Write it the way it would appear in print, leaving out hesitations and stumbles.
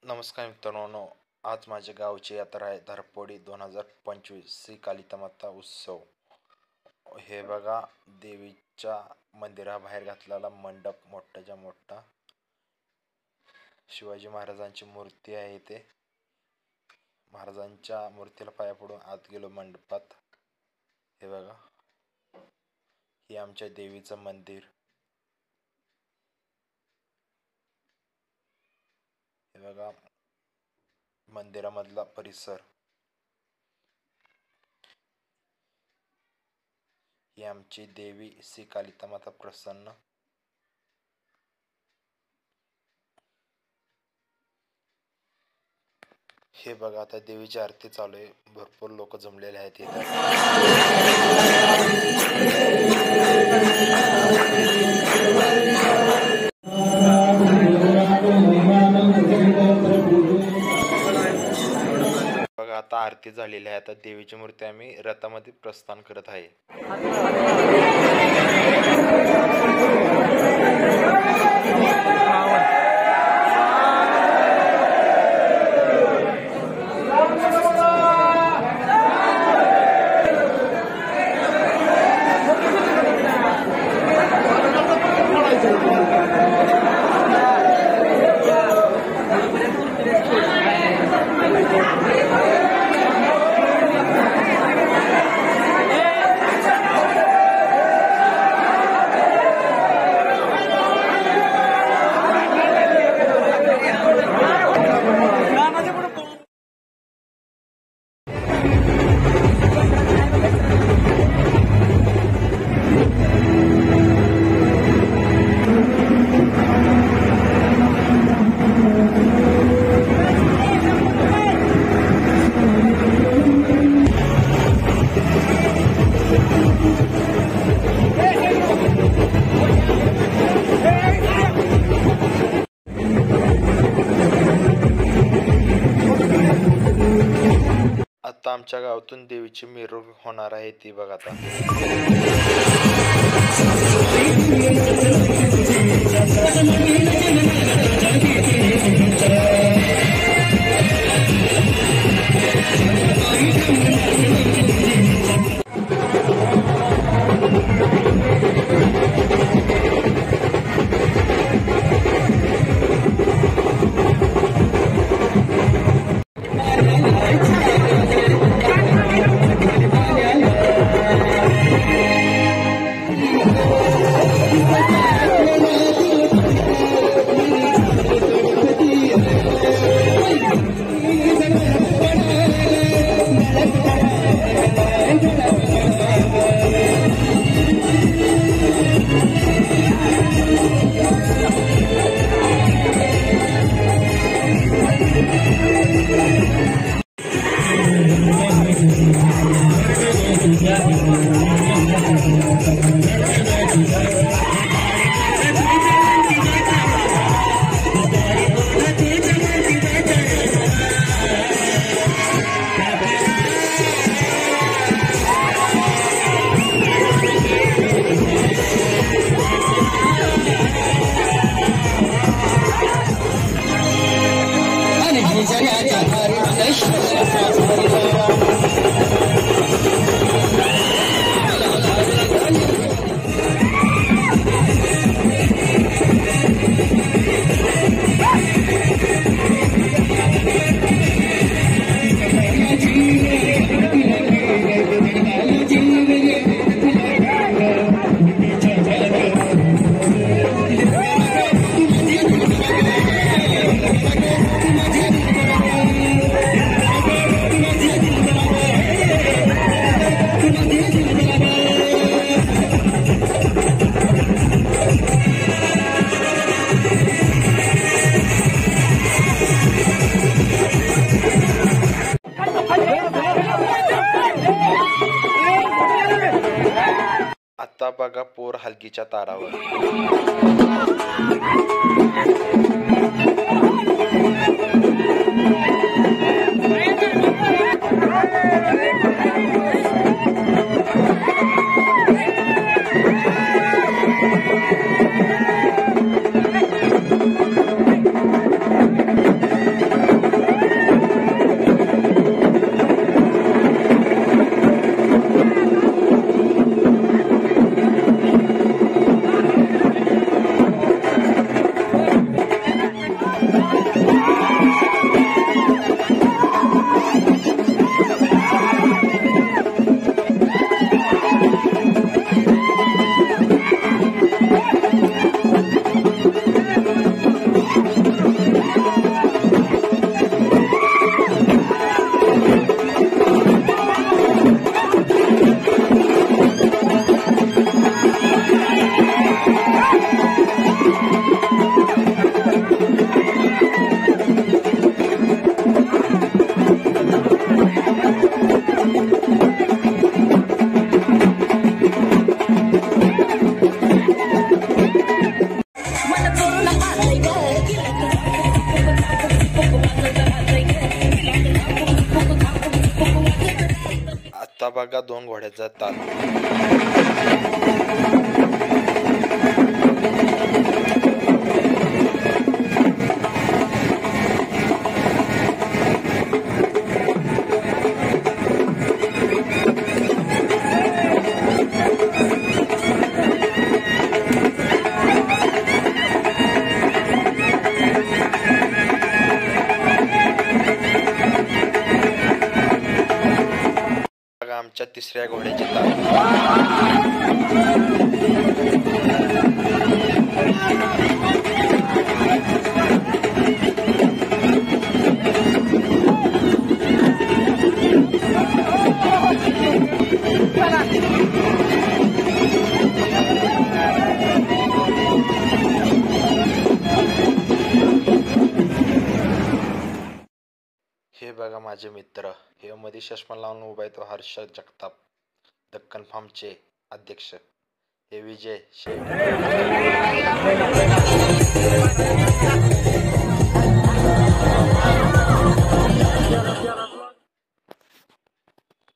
नमस्कार मित्रांनो, आज माझ्या गावची यात्रा आहे धारपोडी 2025 श्री कालिकामाता उत्सव। हे बघा, देवीच्या मंदिराबाहेर घातलेला मंडप मोठाच्या मोठा, शिवाजी महाराजांची मूर्ती आहे इथे। महाराजांच्या मूर्तीला पाया पडून आत गेलो मंडपात। हे बघा, हे आमच्या देवीचं मंदिर। हे बघा मंदिरामधला परिसर। ही आमची देवी श्री कालिकामाता प्रसन्न। हे बघा, आता देवीची आरती चालू आहे। भरपूर लोक जमलेले आहेत इथे। बघा, आता आरती झालेली आहे। आता देवीची मूर्ती आम्ही रथामध्ये प्रस्थान करत आहे। आता आमच्या गावातून देवीची मिरवणूक होणार आहे, ती बघा आता। आता बघा, पोर हलगीच्या तारावर। बघा 2 घोड्याचा ताल. बघा आमच्या 3ऱ्या घोड्याची ताल. हे बघा माझे मित्र, हे मध्ये चष्मा लावून उभा आहे तो हर्ष जगताप, दक्कन फार्मचे अध्यक्ष. हे विजय शेठ.